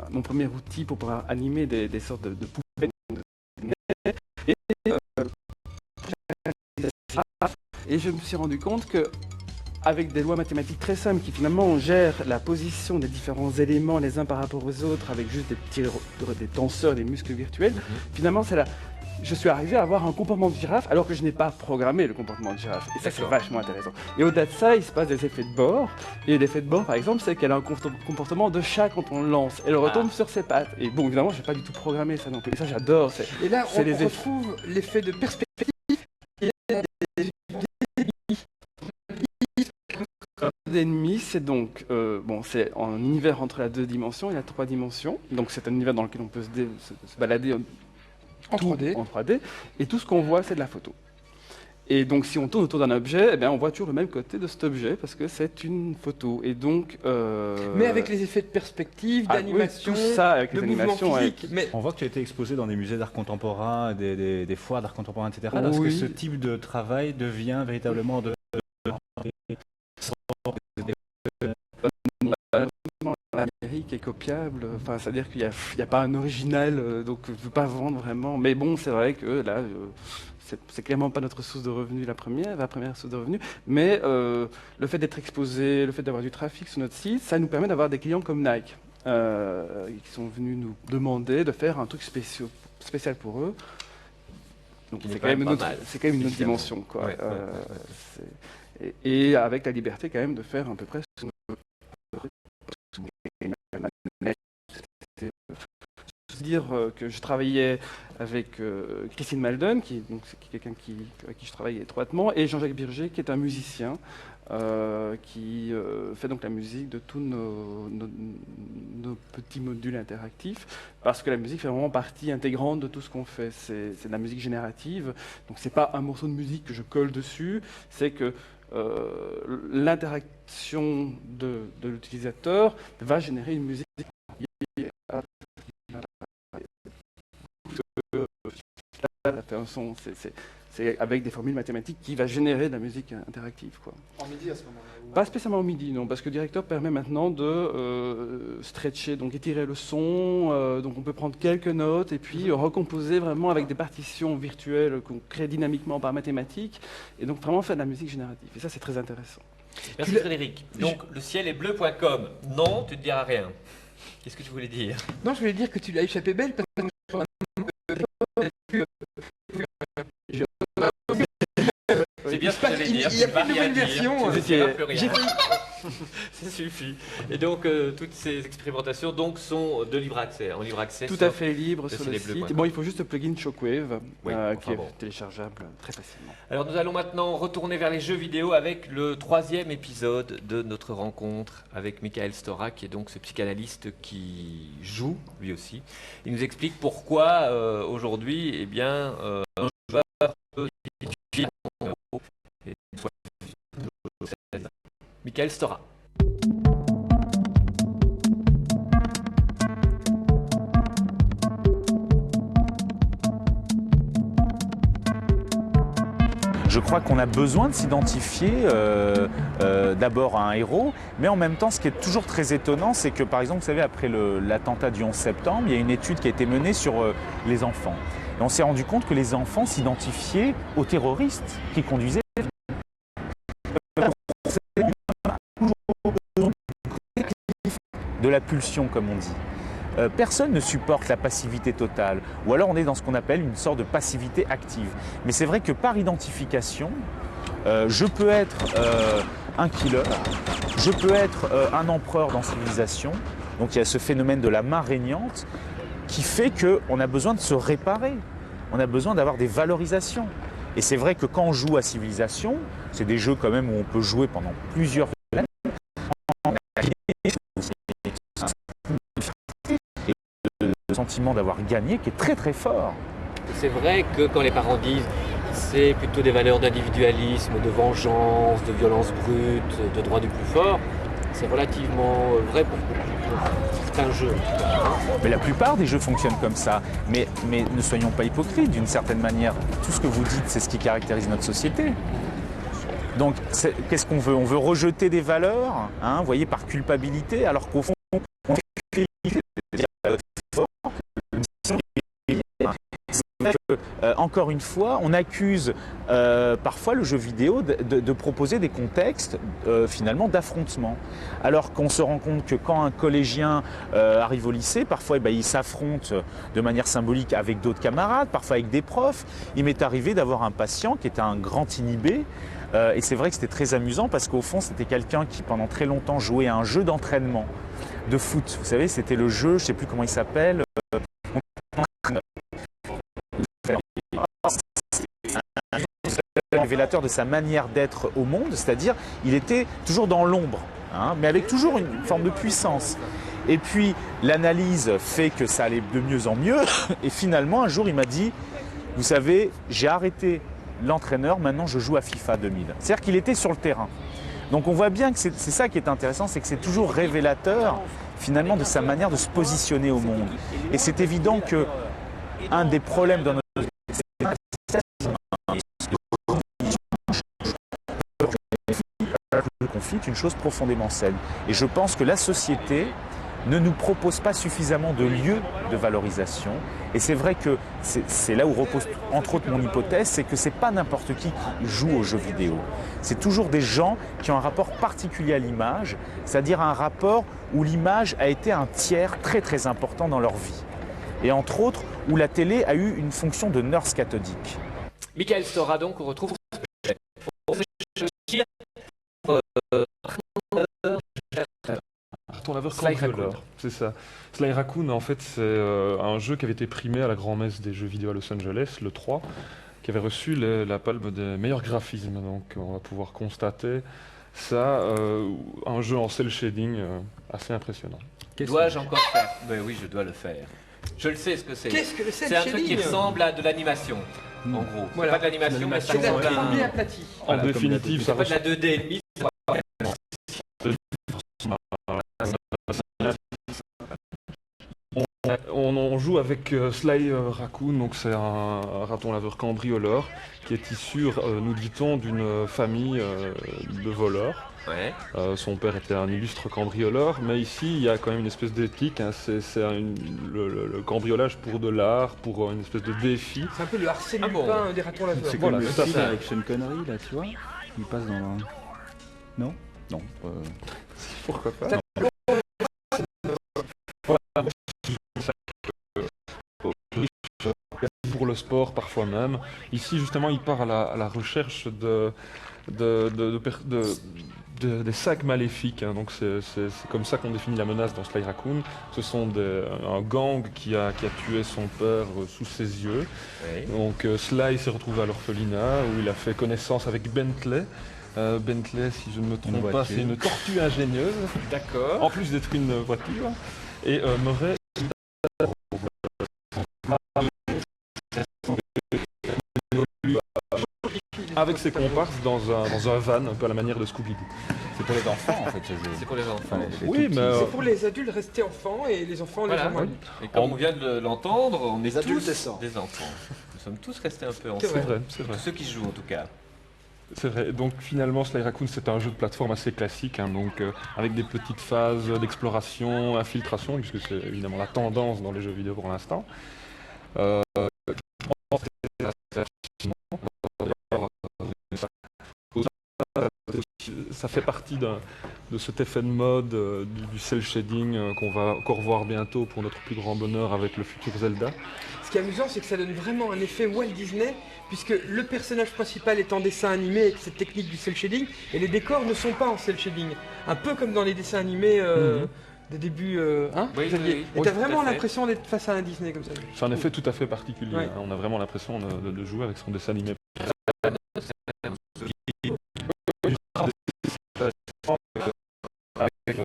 mon premier outil pour pouvoir animer des sortes de poupées. Et je me suis rendu compte que, avec des lois mathématiques très simples qui finalement gèrent la position des différents éléments les uns par rapport aux autres avec juste des tenseurs, des muscles virtuels, finalement je suis arrivé à avoir un comportement de girafe alors que je n'ai pas programmé le comportement de girafe. Et ça c'est vachement intéressant. Et au-delà de ça, il se passe des effets de bord. Et l'effet de bord par exemple, c'est qu'elle a un comportement de chat quand on le lance. Elle retombe sur ses pattes. Et bon, évidemment, je n'ai pas du tout programmé ça non plus. Et ça j'adore. Et là, on retrouve l'effet de perspective. D'ennemis, c'est donc c'est un univers entre la 2 dimensions et la 3 dimensions. Donc c'est un univers dans lequel on peut se balader en 3D. Et tout ce qu'on voit, c'est de la photo. Et donc si on tourne autour d'un objet, on voit toujours le même côté de cet objet parce que c'est une photo. Et donc mais avec les effets de perspective, d'animation, tout ça avec les animations. Mais on voit que tu as été exposé dans des musées d'art contemporain, des foires d'art contemporain, etc. Parce que ce type de travail devient véritablement l'Amérique est copiable, c'est-à-dire qu'il n'y a pas un original, donc je ne veux pas vendre vraiment. Mais bon, c'est vrai que là, c'est clairement pas notre source de revenus la première source de revenus, mais le fait d'être exposé, le fait d'avoir du trafic sur notre site, ça nous permet d'avoir des clients comme Nike, qui sont venus nous demander de faire un truc spécial pour eux. Donc c'est quand même une autre dimension, quoi. Ouais, Et avec la liberté quand même de faire à peu près ce qu'on dire que je travaillais avec Christine Malden, qui est quelqu'un avec qui je travaille étroitement, et Jean-Jacques Birger, qui est un musicien qui fait donc la musique de tous nos petits modules interactifs, parce que la musique fait vraiment partie intégrante de tout ce qu'on fait. C'est de la musique générative, donc c'est pas un morceau de musique que je colle dessus, c'est que l'interaction de l'utilisateur va générer une musique c'est avec des formules mathématiques qui va générer de la musique interactive, quoi. En MIDI à ce moment-là? Pas spécialement en MIDI, non, parce que Director permet maintenant de stretcher, donc étirer le son, donc on peut prendre quelques notes et puis recomposer vraiment avec des partitions virtuelles qu'on crée dynamiquement par mathématiques, et donc vraiment faire de la musique générative. Et ça, c'est très intéressant. Merci Frédéric. Donc, le ciel est bleu.com. Non, tu ne diras rien. Qu'est-ce que tu voulais dire? Non, je voulais dire que tu l'as échappé belle parce que c'est bien ce que j'allais dire. Il y a plus de nouvelle version. Ça suffit. Et donc, toutes ces expérimentations donc, sont de libre accès, en libre accès. Tout à fait libre sur le site. Bon, il faut juste le plugin Shockwave qui est téléchargeable très facilement. Alors, nous allons maintenant retourner vers les jeux vidéo avec le 3e épisode de notre rencontre avec Michael Stora, qui est donc ce psychanalyste qui joue, lui aussi. Il nous explique pourquoi, aujourd'hui, eh bien, un joueur peut identifier son héros et soit Michael Stora. Je crois qu'on a besoin de s'identifier d'abord à un héros, mais en même temps, ce qui est toujours très étonnant, c'est que, par exemple, vous savez, après l'attentat du 11 septembre, il y a une étude qui a été menée sur les enfants. Et on s'est rendu compte que les enfants s'identifiaient aux terroristes qui conduisaient de la pulsion, comme on dit. Personne ne supporte la passivité totale, ou alors on est dans ce qu'on appelle une sorte de passivité active. Mais c'est vrai que par identification, je peux être un killer, je peux être un empereur dans Civilisation, donc il y a ce phénomène de la main régnante qui fait qu'on a besoin de se réparer, on a besoin d'avoir des valorisations. Et c'est vrai que quand on joue à Civilisation, c'est des jeux quand même où on peut jouer pendant plusieurs années, le sentiment d'avoir gagné qui est très très fort. C'est vrai que quand les parents disent c'est plutôt des valeurs d'individualisme, de vengeance, de violence brute, de droit du plus fort, c'est relativement vrai pour certains jeux. Mais la plupart des jeux fonctionnent comme ça. Mais ne soyons pas hypocrites d'une certaine manière. Tout ce que vous dites, c'est ce qui caractérise notre société. Donc qu'est-ce qu'on veut? On veut rejeter des valeurs, hein, vous voyez, par culpabilité, alors qu'au fond, on fait encore une fois, on accuse parfois le jeu vidéo de proposer des contextes finalement d'affrontement. Alors qu'on se rend compte que quand un collégien arrive au lycée, parfois il s'affronte de manière symbolique avec d'autres camarades, parfois avec des profs. Il m'est arrivé d'avoir un patient qui était un grand inhibé. Et c'est vrai que c'était très amusant parce qu'au fond, c'était quelqu'un qui pendant très longtemps jouait à un jeu d'entraînement de foot. Vous savez, c'était le jeu, je ne sais plus comment il s'appelle. Révélateur de sa manière d'être au monde, c'est-à-dire il était toujours dans l'ombre, hein, mais avec toujours une forme de puissance. Et puis l'analyse fait que ça allait de mieux en mieux. Et finalement, un jour, il m'a dit, vous savez, j'ai arrêté l'entraîneur, maintenant je joue à FIFA 2000. C'est-à-dire qu'il était sur le terrain. Donc on voit bien que c'est ça qui est intéressant, c'est que c'est toujours révélateur finalement de sa manière de se positionner au monde. Et c'est évident que un des problèmes dans notre le conflit est une chose profondément saine. Et je pense que la société ne nous propose pas suffisamment de lieux de valorisation. Et c'est vrai que c'est là où repose entre autres mon hypothèse, c'est que c'est pas n'importe qui joue aux jeux vidéo. C'est toujours des gens qui ont un rapport particulier à l'image, c'est-à-dire un rapport où l'image a été un tiers très très important dans leur vie. Et entre autres, où la télé a eu une fonction de nurse cathodique. Michael Stora, donc, on retrouve. Ton laveur cambrioleur, c'est ça. Sly Raccoon, en fait, c'est un jeu qui avait été primé à la grand-messe des jeux vidéo à Los Angeles, le 3, qui avait reçu la palme des meilleurs graphismes. Donc, on va pouvoir constater ça, un jeu en cel shading assez impressionnant. Dois-je encore faire? Ben oui, je dois le faire. Je le sais ce que c'est. Qu'est-ce que le cel C'est un truc qui shading ressemble à de l'animation, en gros. Voilà. C'est pas de l'animation, mais C'est de la 3D aplatie. En définitive, ça c'est pas de la 2D et demi. On joue avec Sly Raccoon, donc c'est un raton laveur cambrioleur qui est issu, nous dit-on, d'une famille de voleurs. Ouais. Son père était un illustre cambrioleur, mais ici il y a quand même une espèce d'éthique, hein, c'est le cambriolage pour de l'art, pour une espèce de défi. C'est un peu le Arsène Lupin des ratons laveurs. C'est comme le film avec Sean Connery, là, tu vois. Il passe dans un... Non. Non. Pourquoi pas. Pour le sport parfois même. Ici justement il part à la recherche des sacs maléfiques, hein. Donc c'est comme ça qu'on définit la menace dans Sly Raccoon. Ce sont un gang qui a tué son père sous ses yeux. Oui. Donc Sly s'est retrouvé à l'orphelinat où il a fait connaissance avec Bentley. Bentley, si je ne me trompe pas, c'est une tortue ingénieuse. D'accord. En plus d'être une voiture. Et Murray avec ses comparses dans un van, un peu à la manière de Scooby-Doo. C'est pour les enfants, en fait, ce jeu. C'est pour les enfants. Oui, mais... C'est pour les adultes rester enfants et les enfants les enfants adultes. Et comme on vient de l'entendre, on est adultes tous des enfants. Nous sommes tous restés un peu enfants. C'est vrai, c'est vrai. Ceux qui jouent en tout cas. C'est vrai. Donc finalement, Sly Raccoon, c'est un jeu de plateforme assez classique, hein, donc avec des petites phases d'exploration, infiltration, puisque c'est évidemment la tendance dans les jeux vidéo pour l'instant. Ça fait partie de cet effet de mode du cel shading qu'on va encore voir bientôt pour notre plus grand bonheur avec le futur Zelda. Ce qui est amusant, c'est que ça donne vraiment un effet Walt Disney, puisque le personnage principal est en dessin animé avec cette technique du cel shading, et les décors ne sont pas en cel shading. Un peu comme dans les dessins animés des débuts. Oui, oui. Et t'as vraiment l'impression d'être face à un Disney comme ça. C'est un effet tout à fait particulier. Ouais. Hein. On a vraiment l'impression de jouer avec son dessin animé. Avec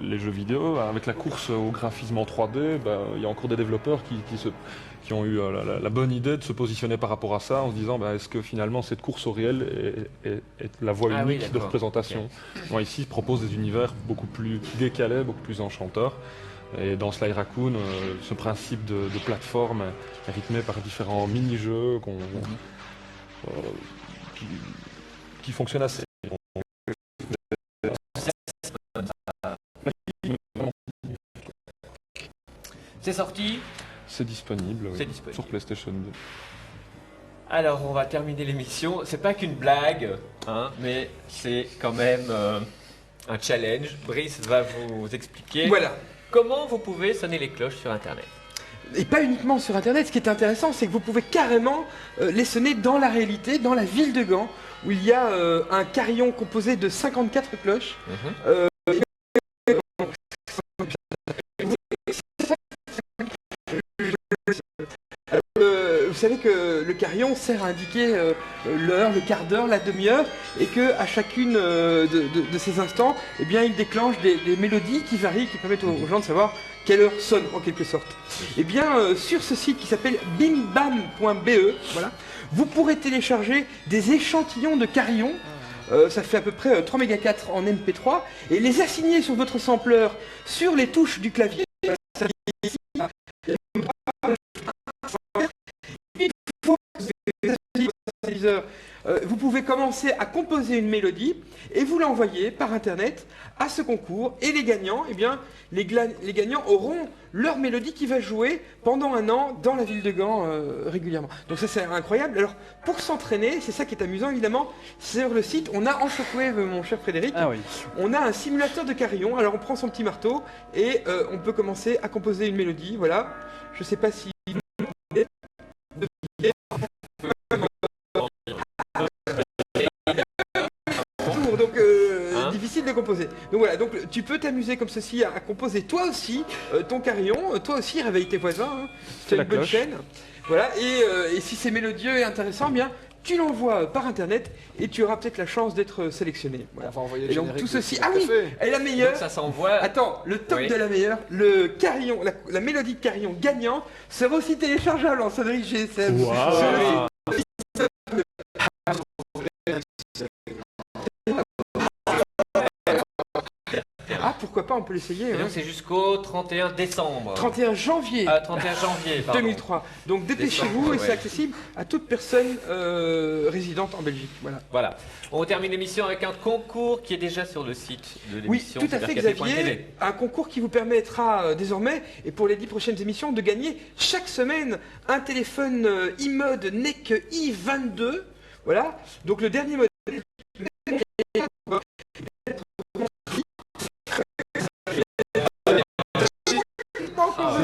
les jeux vidéo, avec la course au graphisme en 3D, il y a encore des développeurs qui ont eu la bonne idée de se positionner par rapport à ça en se disant est-ce que finalement cette course au réel est la voie unique de représentation. Okay. Moi ici, je propose des univers beaucoup plus décalés, beaucoup plus enchanteurs. Et dans Sly Raccoon, ce principe de plateforme est rythmé par différents mini-jeux qui fonctionnent assez. C'est sorti? C'est disponible, oui, disponible sur PlayStation 2. Alors on va terminer l'émission. C'est pas qu'une blague, hein, mais c'est quand même un challenge. Brice va vous expliquer comment vous pouvez sonner les cloches sur Internet. Et pas uniquement sur Internet, ce qui est intéressant, c'est que vous pouvez carrément les sonner dans la réalité, dans la ville de Gand, où il y a un carillon composé de 54 cloches. Vous savez que le carillon sert à indiquer l'heure, le quart d'heure, la demi-heure, et que à chacune de ces instants, eh bien, il déclenche des mélodies qui varient, qui permettent aux gens de savoir quelle heure sonne en quelque sorte. Et bien, sur ce site qui s'appelle bimbam.be, voilà, vous pourrez télécharger des échantillons de carillons. Ça fait à peu près 3 mégas 4 en MP3 et les assigner sur votre sampler sur les touches du clavier. Vous pouvez commencer à composer une mélodie et vous l'envoyer par internet à ce concours, et les gagnants, eh bien, les gagnants auront leur mélodie qui va jouer pendant un an dans la ville de Gand régulièrement. Donc ça c'est incroyable. Alors pour s'entraîner, c'est ça qui est amusant évidemment, sur le site on a en Shockwave, mon cher Frédéric, on a un simulateur de carillon. Alors on prend son petit marteau et on peut commencer à composer une mélodie, voilà. Je sais pas si... composer. Donc voilà, donc tu peux t'amuser comme ceci à composer toi aussi ton carillon, toi aussi réveille tes voisins, hein, c'est une bonne chaîne. Voilà, et si c'est mélodieux et intéressant, bien tu l'envoies par internet et tu auras peut-être la chance d'être sélectionné. Voilà. On va envoyer et donc tout ceci. Ah oui, et la meilleure. Donc ça s'envoie. Attends, le top de la meilleure, le carillon, la mélodie de carillon gagnant sera aussi téléchargeable en sonnerie GSM. Wow. Ah, pourquoi pas, on peut l'essayer. Et donc c'est jusqu'au 31 décembre. 31 janvier. 31 janvier, pardon. 2003. Donc dépêchez-vous et c'est accessible à toute personne résidente en Belgique. Voilà. On termine l'émission avec un concours qui est déjà sur le site de l'émission. Oui, tout à fait, Xavier. Un concours qui vous permettra désormais, et pour les 10 prochaines émissions, de gagner chaque semaine un téléphone iMode NEC i22. Voilà. Donc le dernier modèle.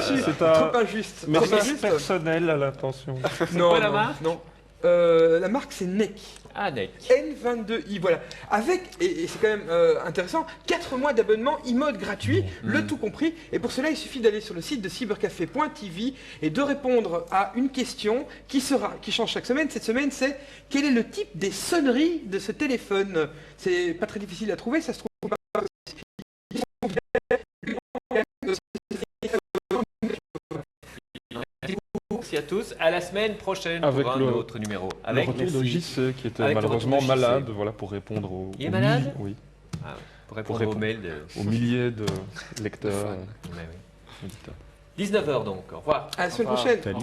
C'est trop injuste. Message personnel à l'attention. Non, la marque non. La marque c'est NEC. Ah, NEC. N22i, voilà. Avec, et c'est quand même intéressant, 4 mois d'abonnement iMode gratuit, le tout compris. Et pour cela, il suffit d'aller sur le site de cybercafé.tv et de répondre à une question qui change chaque semaine. Cette semaine, c'est quel est le type des sonneries de ce téléphone? C'est pas très difficile à trouver, ça se trouve pas. Merci à tous. À la semaine prochaine avec pour un autre numéro. Avec le retour de JC qui était malheureusement malade, voilà, pour répondre aux... Il est malade? Oui. Ah, pour répondre aux mails aux milliers de lecteurs. Oui. 19h donc. Au revoir. À la semaine prochaine. Salut.